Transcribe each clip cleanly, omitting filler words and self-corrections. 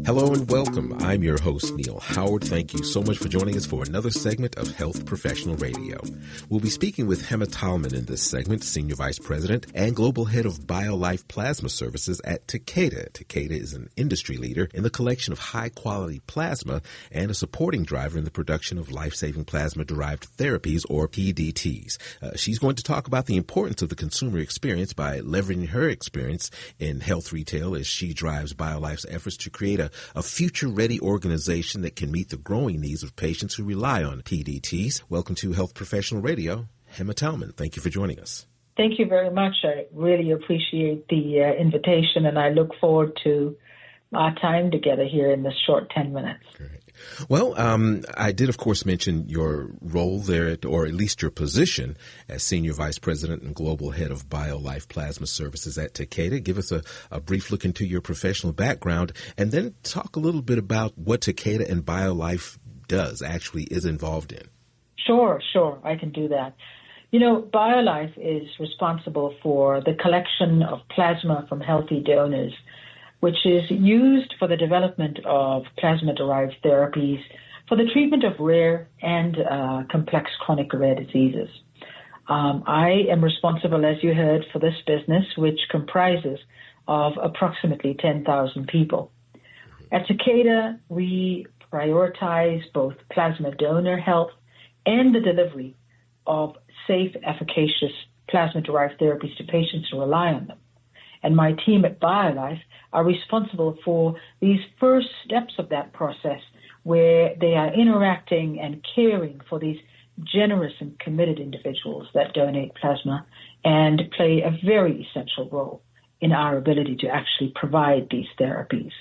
Hello and welcome. I'm your host, Neil Howard. Thank you so much for joining us for another segment of Health Professional Radio. We'll be speaking with Hema Tallman in this segment, Senior Vice President and Global Head of BioLife Plasma Services at Takeda. Takeda is an industry leader in the collection of high-quality plasma and a supporting driver in the production of life-saving plasma-derived therapies, or PDTs. She's going to talk about the importance of the consumer experience by leveraging her experience in health retail as she drives BioLife's efforts to create a future-ready organization that can meet the growing needs of patients who rely on PDTs. Welcome to Health Professional Radio. Hema Tallman, thank you for joining us. Thank you very much. I really appreciate the invitation, and I look forward to our time together here in this short 10 minutes. Great. Well, I did, of course, mention your role there, or at least your position as Senior Vice President and Global Head of BioLife Plasma Services at Takeda. Give us a brief look into your professional background, and then talk a little bit about what Takeda and BioLife actually is involved in. Sure. I can do that. You know, BioLife is responsible for the collection of plasma from healthy donors, which is used for the development of plasma-derived therapies for the treatment of rare and complex chronic rare diseases. I am responsible, as you heard, for this business, which comprises of approximately 10,000 people. At Takeda, we prioritize both plasma donor health and the delivery of safe, efficacious plasma-derived therapies to patients who rely on them. And my team at BioLife are responsible for these first steps of that process, where they are interacting and caring for these generous and committed individuals that donate plasma and play a very essential role in our ability to actually provide these therapies.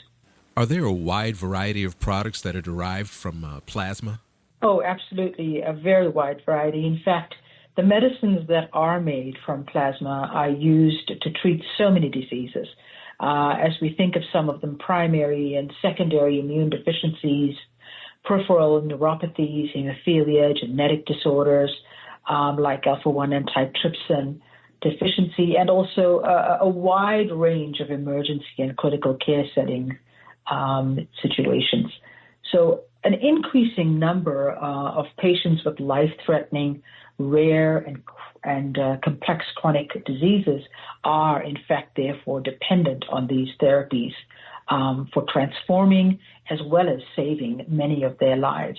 Are there a wide variety of products that are derived from plasma? Oh, absolutely, a very wide variety. In fact, the medicines that are made from plasma are used to treat so many diseases. As we think of some of them, primary and secondary immune deficiencies, peripheral neuropathies, hemophilia, genetic disorders like alpha-1 antitrypsin deficiency, and also a wide range of emergency and critical care setting situations. So an increasing number of patients with life-threatening, rare and complex chronic diseases are, in fact, therefore dependent on these therapies for transforming as well as saving many of their lives.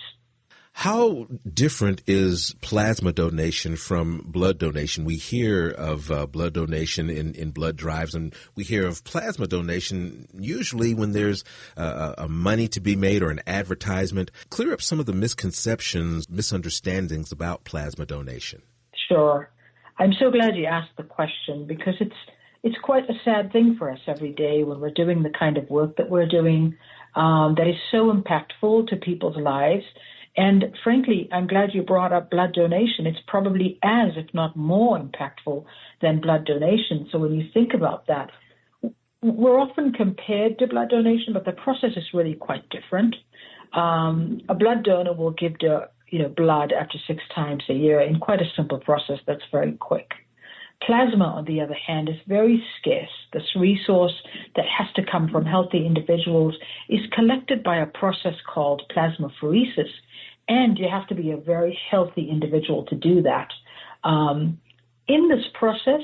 How different is plasma donation from blood donation? We hear of blood donation in blood drives, and we hear of plasma donation usually when there's a money to be made or an advertisement. Clear up some of the misconceptions, misunderstandings about plasma donation. Sure. I'm so glad you asked the question, because it's quite a sad thing for us every day when we're doing the kind of work that we're doing that is so impactful to people's lives. And frankly, I'm glad you brought up blood donation. It's probably as, if not more, impactful than blood donation. So when you think about that, we're often compared to blood donation, but the process is really quite different. A blood donor will give blood up to 6 times a year in quite a simple process that's very quick. Plasma, on the other hand, is very scarce. This resource that has to come from healthy individuals is collected by a process called plasmapheresis, and you have to be a very healthy individual to do that. In this process,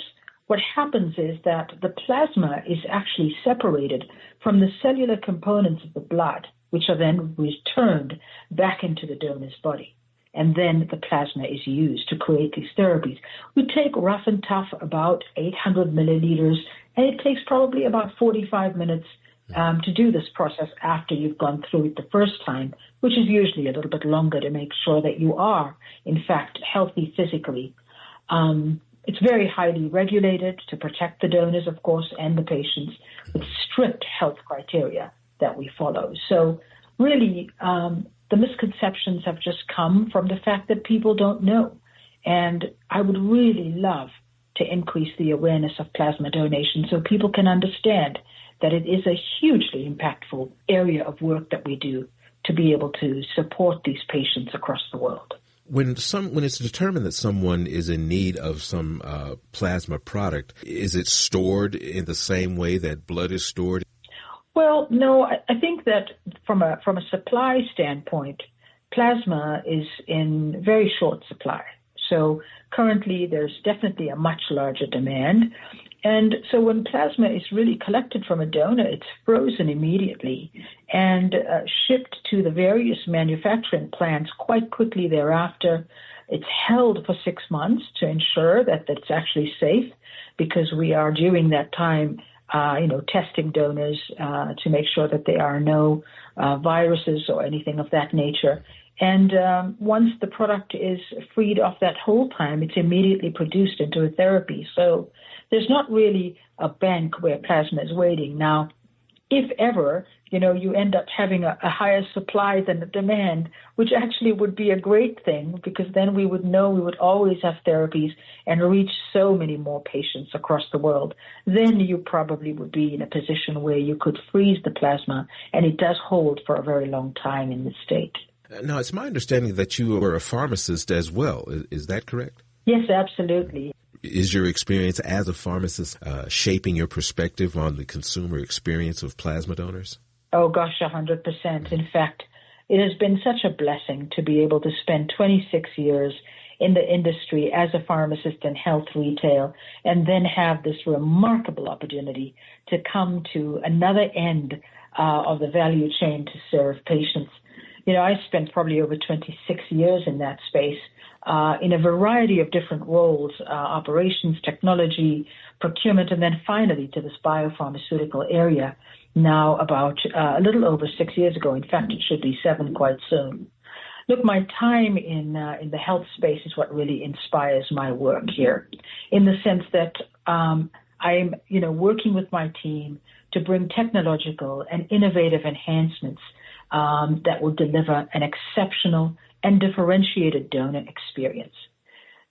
what happens is that the plasma is actually separated from the cellular components of the blood, which are then returned back into the donor's body. And then the plasma is used to create these therapies. We take rough and tough about 800 milliliters, and it takes probably about 45 minutes to do this process after you've gone through it the first time, which is usually a little bit longer to make sure that you are, in fact, healthy physically. It's very highly regulated to protect the donors, of course, and the patients, with strict health criteria that we follow. So really, the misconceptions have just come from the fact that people don't know. And I would really love to increase the awareness of plasma donation so people can understand that it is a hugely impactful area of work that we do to be able to support these patients across the world. When it's determined that someone is in need of some plasma product, is it stored in the same way that blood is stored? Well, no, I think that from a supply standpoint, plasma is in very short supply. So currently there's definitely a much larger demand. And so when plasma is really collected from a donor, it's frozen immediately and shipped to the various manufacturing plants quite quickly thereafter. It's held for 6 months to ensure that it's actually safe, because we are during that time testing donors to make sure that there are no viruses or anything of that nature. And once the product is freed of that hold time, it's immediately produced into a therapy. So there's not really a bank where plasma is waiting. Now, if ever, you end up having a higher supply than the demand, which actually would be a great thing, because then we would know we would always have therapies and reach so many more patients across the world. Then you probably would be in a position where you could freeze the plasma, and it does hold for a very long time in the state. Now, it's my understanding that you were a pharmacist as well. Is that correct? Yes, absolutely. Is your experience as a pharmacist shaping your perspective on the consumer experience of plasma donors? Oh, gosh, 100%. In fact, it has been such a blessing to be able to spend 26 years in the industry as a pharmacist in health retail, and then have this remarkable opportunity to come to another end of the value chain to serve patients. I spent probably over 26 years in that space, in a variety of different roles, operations, technology, procurement, and then finally to this biopharmaceutical area now about a little over 6 years ago. In fact, it should be 7 quite soon. Look, my time in the health space is what really inspires my work here, in the sense that I'm working with my team to bring technological and innovative enhancements that will deliver an exceptional and differentiated donor experience.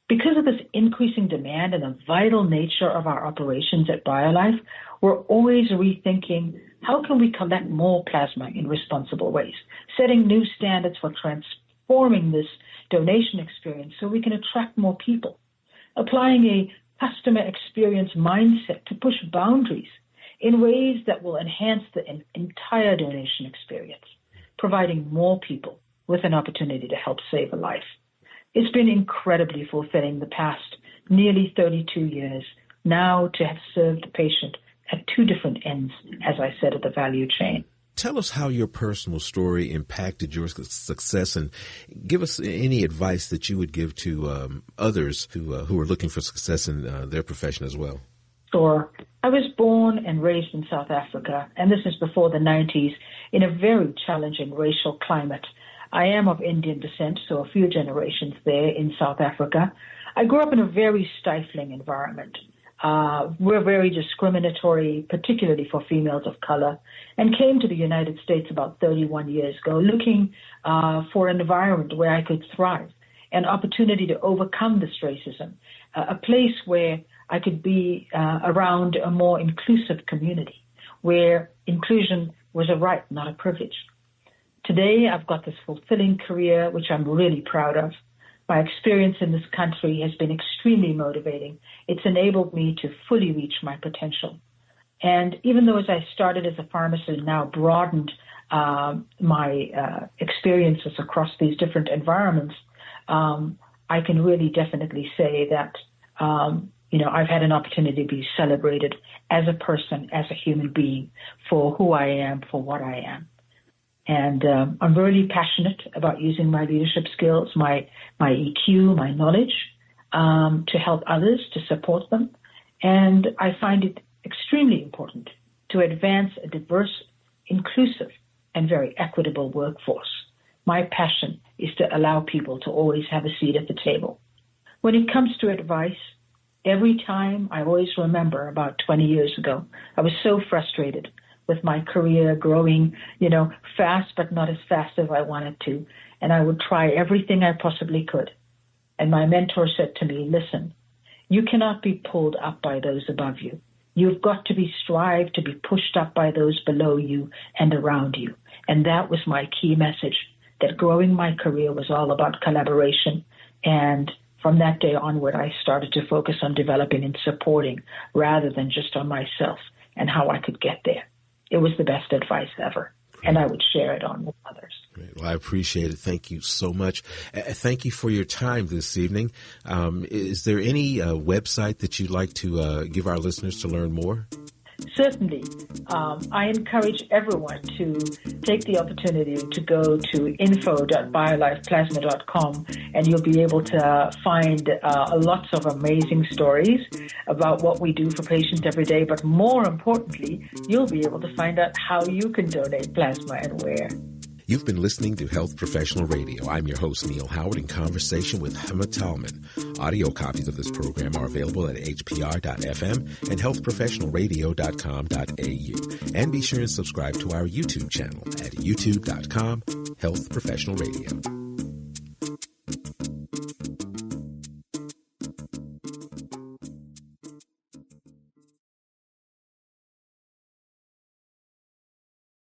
Because of this increasing demand and the vital nature of our operations at BioLife, we're always rethinking how can we collect more plasma in responsible ways, setting new standards for transforming this donation experience so we can attract more people, applying a customer experience mindset to push boundaries in ways that will enhance the entire donation experience, providing more people with an opportunity to help save a life. It's been incredibly fulfilling the past nearly 32 years now to have served the patient at 2 different ends, as I said, of the value chain. Tell us how your personal story impacted your success, and give us any advice that you would give to others who are looking for success in their profession as well. Sure. I was born and raised in South Africa, and this is before the 90s, in a very challenging racial climate. I am of Indian descent, so a few generations there in South Africa. I grew up in a very stifling environment. We're very discriminatory, particularly for females of color, and came to the United States about 31 years ago looking for an environment where I could thrive, an opportunity to overcome this racism, a place where I could be around a more inclusive community, where inclusion was a right, not a privilege. Today, I've got this fulfilling career, which I'm really proud of. My experience in this country has been extremely motivating. It's enabled me to fully reach my potential. And even though as I started as a pharmacist and now broadened my experiences across these different environments, I can really definitely say that, I've had an opportunity to be celebrated as a person, as a human being, for who I am, for what I am. And I'm really passionate about using my leadership skills, my EQ, my knowledge, to help others, to support them. And I find it extremely important to advance a diverse, inclusive, and very equitable workforce. My passion is to allow people to always have a seat at the table. When it comes to advice, every time I always remember about 20 years ago, I was so frustrated with my career growing, fast, but not as fast as I wanted to. And I would try everything I possibly could. And my mentor said to me, listen, you cannot be pulled up by those above you. You've got to strive to be pushed up by those below you and around you. And that was my key message, that growing my career was all about collaboration. And from that day onward, I started to focus on developing and supporting rather than just on myself and how I could get there. it was the best advice ever. And I would share it on with others. Great. Well, I appreciate it. Thank you so much. Thank you for your time this evening. Is there any website that you'd like to give our listeners to learn more? Certainly. I encourage everyone to take the opportunity to go to info.biolifeplasma.com, and you'll be able to find lots of amazing stories about what we do for patients every day. But more importantly, you'll be able to find out how you can donate plasma and where. You've been listening to Health Professional Radio. I'm your host, Neil Howard, in conversation with Hema Tallman. Audio copies of this program are available at hpr.fm and healthprofessionalradio.com.au. And be sure and subscribe to our YouTube channel at youtube.com/Health Professional Radio.